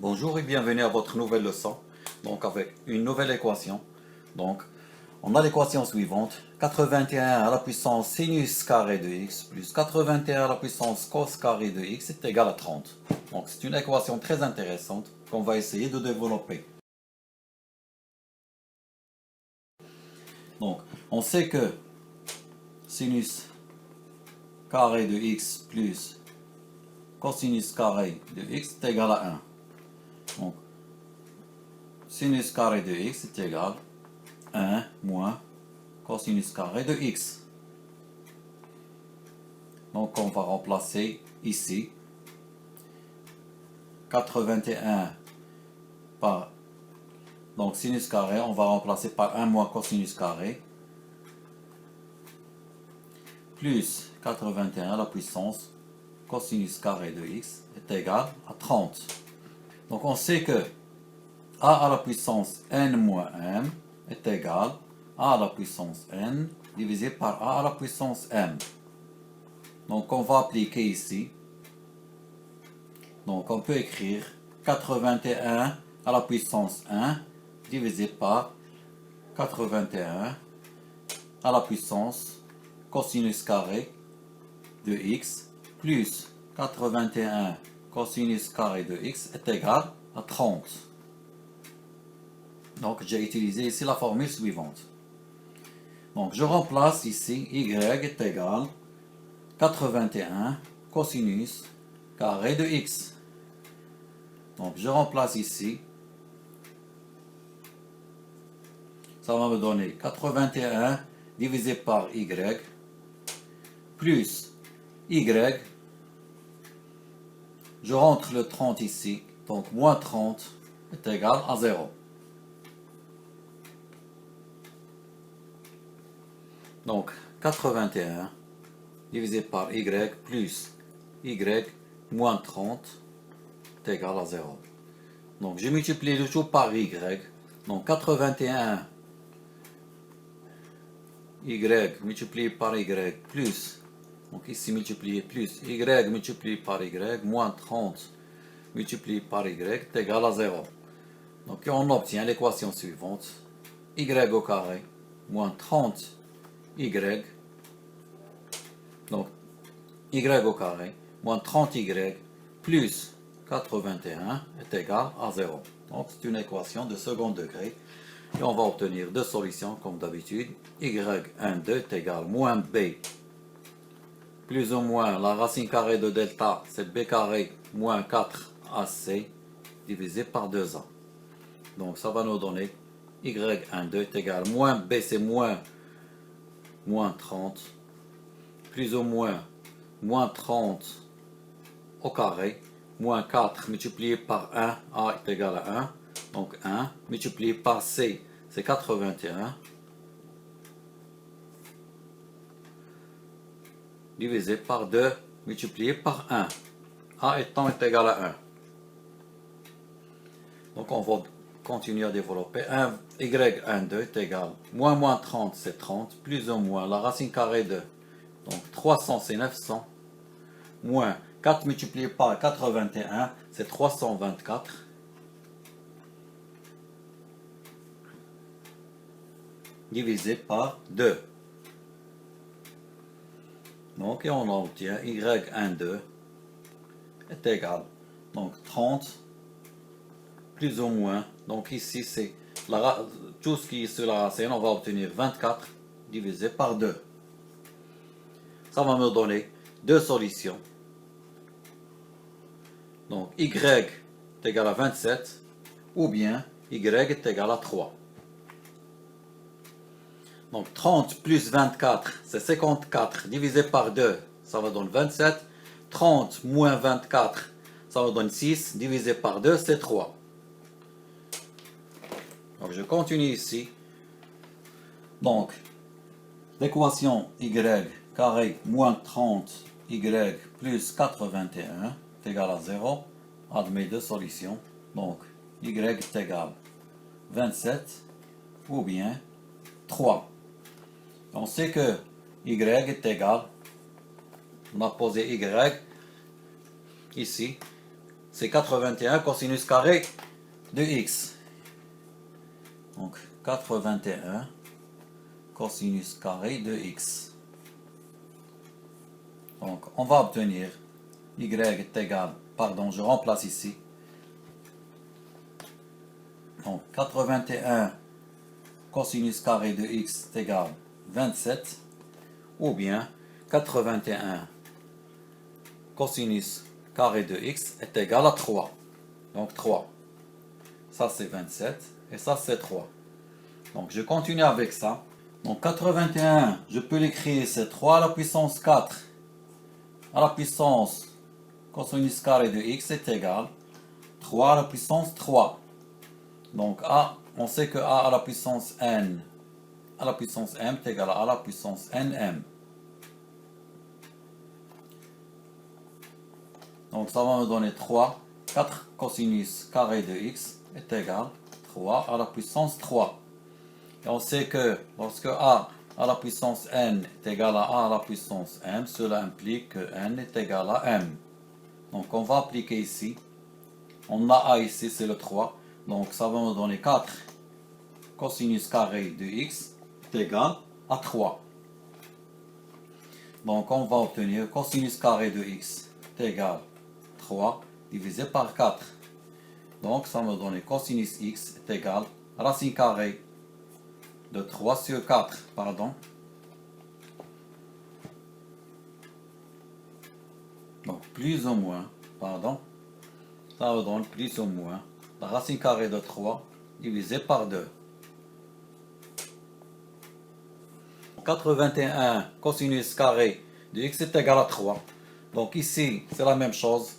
Bonjour et bienvenue à votre nouvelle leçon. Donc avec une nouvelle équation. Donc on a l'équation suivante. 81 à la puissance sinus carré de x plus 81 à la puissance cos carré de x est égal à 30. Donc c'est une équation très intéressante qu'on va essayer de développer. Donc on sait que sinus carré de x plus cosinus carré de x est égal à 1. Donc sinus carré de x est égal à 1 moins cosinus carré de x. Donc on va remplacer ici 81 par, donc sinus carré, on va remplacer par 1 moins cosinus carré plus 81 à la puissance cosinus carré de x est égal à 30. Donc on sait que a à la puissance n moins m est égal à la puissance n divisé par a à la puissance m. Donc on va appliquer ici. Donc on peut écrire 81 à la puissance 1 divisé par 81 à la puissance cosinus carré de x plus 81 cosinus carré de x est égal à 30. Donc j'ai utilisé ici la formule suivante. Donc je remplace ici y est égal 81 cosinus carré de x. Donc je remplace ici. Ça va me donner 81 divisé par y plus y. Je rentre le 30 ici. Donc moins 30 est égal à 0. Donc 81 divisé par y plus y moins 30 est égal à 0. Donc je multiplie le tout par y. Donc 81 y multiplié par y plus, donc ici multiplié plus y multiplié par y moins 30 multiplié par y est égal à 0. Donc on obtient l'équation suivante. Y au carré moins 30 y, donc y au carré moins 30y plus 81 est égal à 0. Donc c'est une équation de second degré. Et on va obtenir deux solutions comme d'habitude. y1,2 est égal à moins b plus ou moins la racine carrée de delta, c'est b carré moins 4ac divisé par 2a. Donc ça va nous donner y1,2 est égal à moins b, c'est moins 30 plus ou moins 30 au carré moins 4 multiplié par 1, a est égal à 1. Donc 1 multiplié par c, c'est 81, divisé par 2 multiplié par 1. A étant est égal à 1. Donc on va continuer à développer. y1,2 est égal moins 30 c'est 30, plus ou moins la racine carrée de, donc 300 c'est 900, moins 4 multiplié par 81 c'est 324. Divisé par 2. Donc, et on obtient y1,2 est égal. Donc, 30 plus ou moins. Donc, ici, c'est tout ce qui est sur la racine. On va obtenir 24 divisé par 2. Ça va me donner deux solutions. Donc, y est égal à 27 ou bien y est égal à 3. Donc 30 plus 24, c'est 54 divisé par 2, ça va donner 27. 30 moins 24, ça va donner 6 divisé par 2, c'est 3. Donc je continue ici. Donc l'équation y carré moins 30 y plus 81 est égal à 0. Admet deux solutions. Donc y est égal à 27 ou bien 3. On sait que y est égal, on a posé y ici, c'est 81 cosinus carré de x. Donc 81 cosinus carré de x. Donc on va obtenir y est égal, pardon, je remplace ici. Donc 81 cosinus carré de x est égal 27, ou bien 81 cosinus carré de x est égal à 3. Donc 3. Ça c'est 27 et ça c'est 3. Donc je continue avec ça. Donc 81, je peux l'écrire, c'est 3 à la puissance 4 à la puissance cosinus carré de x est égal 3 à la puissance 3. Donc a, on sait que a à la puissance n à la puissance m est égal à a à la puissance nm. Donc ça va me donner 3. 4 cosinus carré de x est égal 3 à la puissance 3. Et on sait que lorsque a à la puissance n est égal à la puissance m, cela implique que n est égal à m. Donc on va appliquer ici. On a a ici, c'est le 3. Donc ça va me donner 4 cosinus carré de x est égal à 3. Donc on va obtenir cosinus carré de x est égal à 3 divisé par 4. Donc ça me donne cosinus x est égal à racine carrée de 3 sur 4, pardon. Donc plus ou moins, pardon, ça me donne plus ou moins la racine carrée de 3 divisé par 2. 81 cosinus carré de x est égal à 3. Donc ici, c'est la même chose.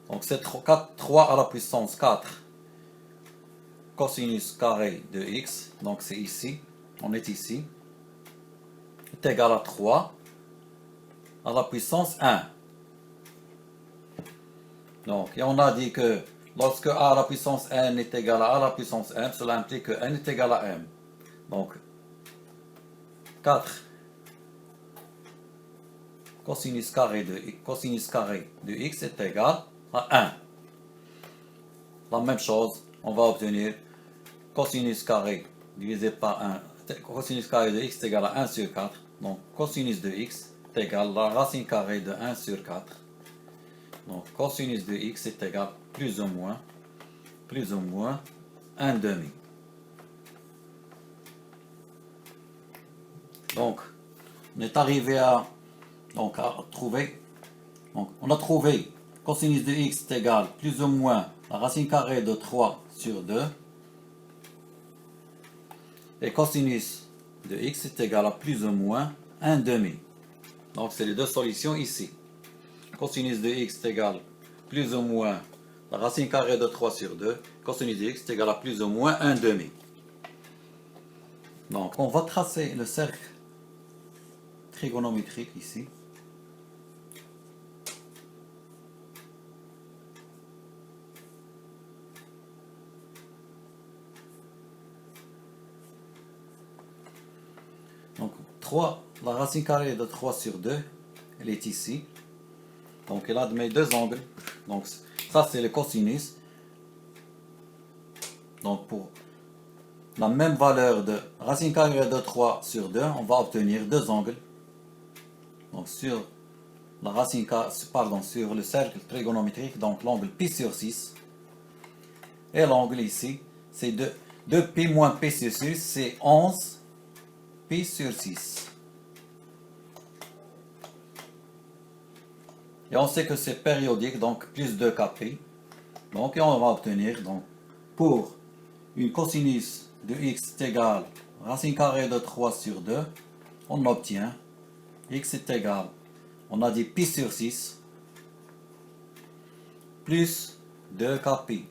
Donc c'est 3 à la puissance 4 cosinus carré de x. Donc c'est ici, on est ici. Est égal à 3 à la puissance 1. Donc, et on a dit que lorsque a à la puissance n est égal à la puissance m, cela implique que n est égal à m. Donc, 4 cosinus carré de x est égal à 1. La même chose, on va obtenir cosinus carré divisé par 1. Cosinus carré de x est égal à 1 sur 4. Donc, cosinus de x est égal à la racine carrée de 1 sur 4. Donc, cosinus de x est égal plus ou moins 1 demi. Donc, on est arrivé à trouver. Donc, on a trouvé cosinus de x est égal plus ou moins la racine carrée de 3 sur 2. Et cosinus de x est égal à plus ou moins 1 demi. Donc, c'est les deux solutions ici. Cosinus de x est égal plus ou moins la racine carrée de 3 sur 2. Cosinus de x est égal à plus ou moins 1 demi. Donc, on va tracer le cercle trigonométrique ici. Donc, 3, la racine carrée de 3 sur 2, elle est ici. Donc, elle admet deux angles. Donc, ça, c'est le cosinus. Donc, pour la même valeur de racine carrée de 3 sur 2, on va obtenir deux angles. Donc, sur la racine, sur le cercle trigonométrique, donc l'angle pi sur 6. Et l'angle ici, c'est 2pi moins pi sur 6, c'est 11 pi sur 6. Et on sait que c'est périodique, donc plus 2 kp. Donc, et on va obtenir, donc, pour une cosinus de x est égal à racine carrée de 3 sur 2, on obtient x est égal, on a dit pi sur 6, plus 2 kp.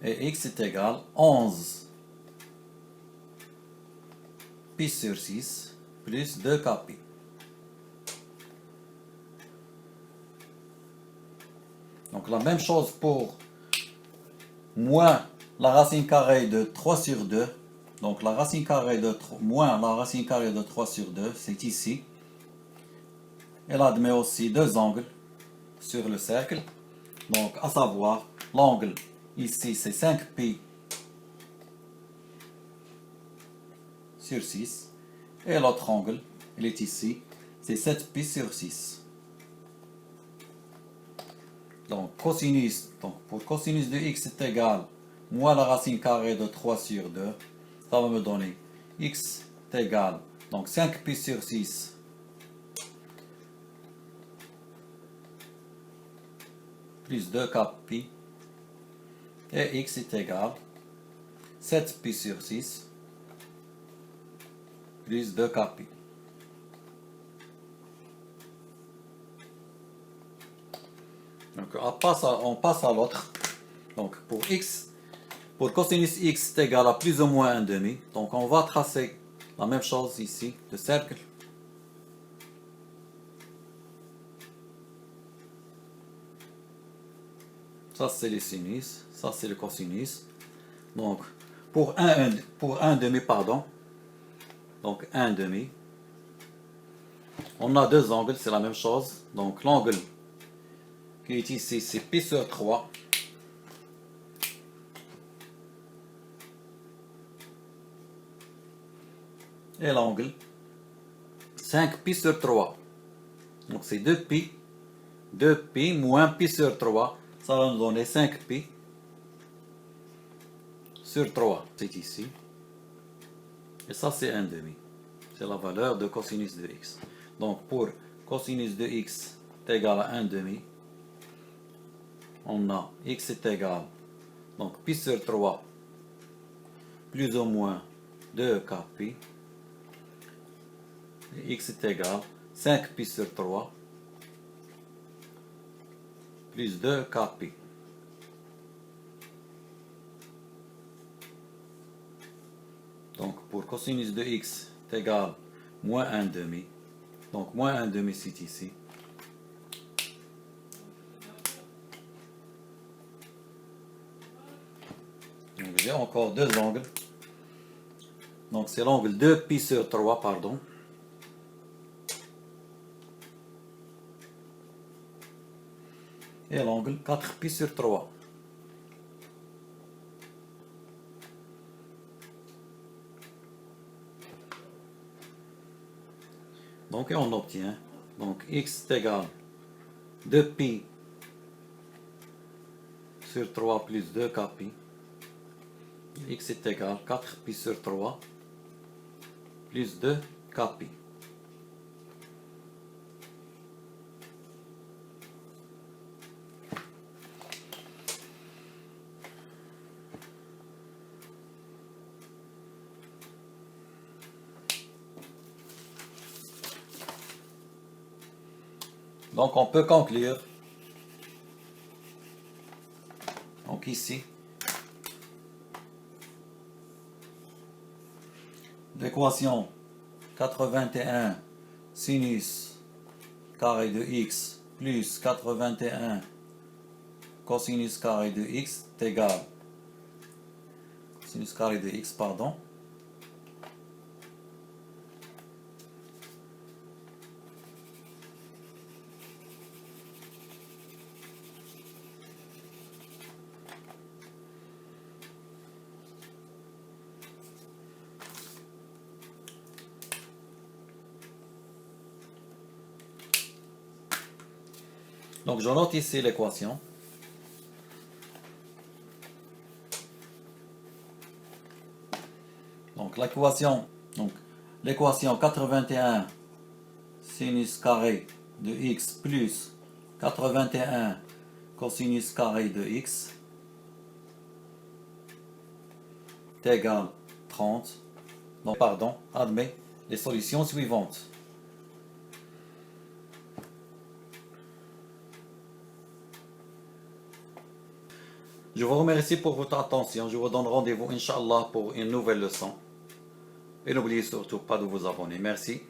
Et x est égal 11 pi sur 6 plus 2 kp. Donc la même chose pour moins la racine carrée de 3 sur 2. Donc la racine carrée de moins la racine carrée de 3 sur 2, c'est ici. Elle admet aussi deux angles sur le cercle. Donc, à savoir, l'angle ici, c'est 5π sur 6. Et l'autre angle, il est ici, c'est 7π sur 6. Donc, pour cosinus de x est égal moins la racine carrée de 3 sur 2, ça va me donner x est égal, donc 5π sur 6 plus 2kπ, et x est égal 7π sur 6 plus 2kπ. Donc on passe à l'autre. Donc pour cosinus x est égal à plus ou moins 1/2. Donc on va tracer la même chose ici, le cercle. Ça c'est le sinus, ça c'est le cosinus. Donc pour 1/2, pardon. Donc 1/2. On a deux angles, c'est la même chose. Donc l'angle qui est ici, c'est π sur 3. Et l'angle 5π sur 3. Donc c'est 2π moins π sur 3. Ça va nous donner 5π sur 3. C'est ici. Et ça c'est 1/2. C'est la valeur de cosinus de x. Donc pour cosinus de x est égal à 1/2. On a x est égal, donc π sur 3 plus ou moins 2kπ. Et x est égal 5π sur 3 plus 2kπ. Donc pour cosinus de x est égal moins 1/2. Donc moins 1/2 c'est ici. Donc j'ai encore deux angles. Donc c'est l'angle 2π sur 3, pardon. Et l'angle 4π sur 3. Donc on obtient, donc x est égal 2π sur 3 plus 2kπ. X est égal 4π sur 3 plus 2kπ. Donc on peut conclure. Donc ici, l'équation 81 sinus carré de x plus 81 cosinus carré de x est égal sinus carré de x, pardon. Donc je note ici l'équation. Donc l'équation 81 sinus carré de x plus 81 cosinus carré de x est égal 30. Donc pardon, admet les solutions suivantes. Je vous remercie pour votre attention. Je vous donne rendez-vous, Inch'Allah, pour une nouvelle leçon. Et n'oubliez surtout pas de vous abonner. Merci.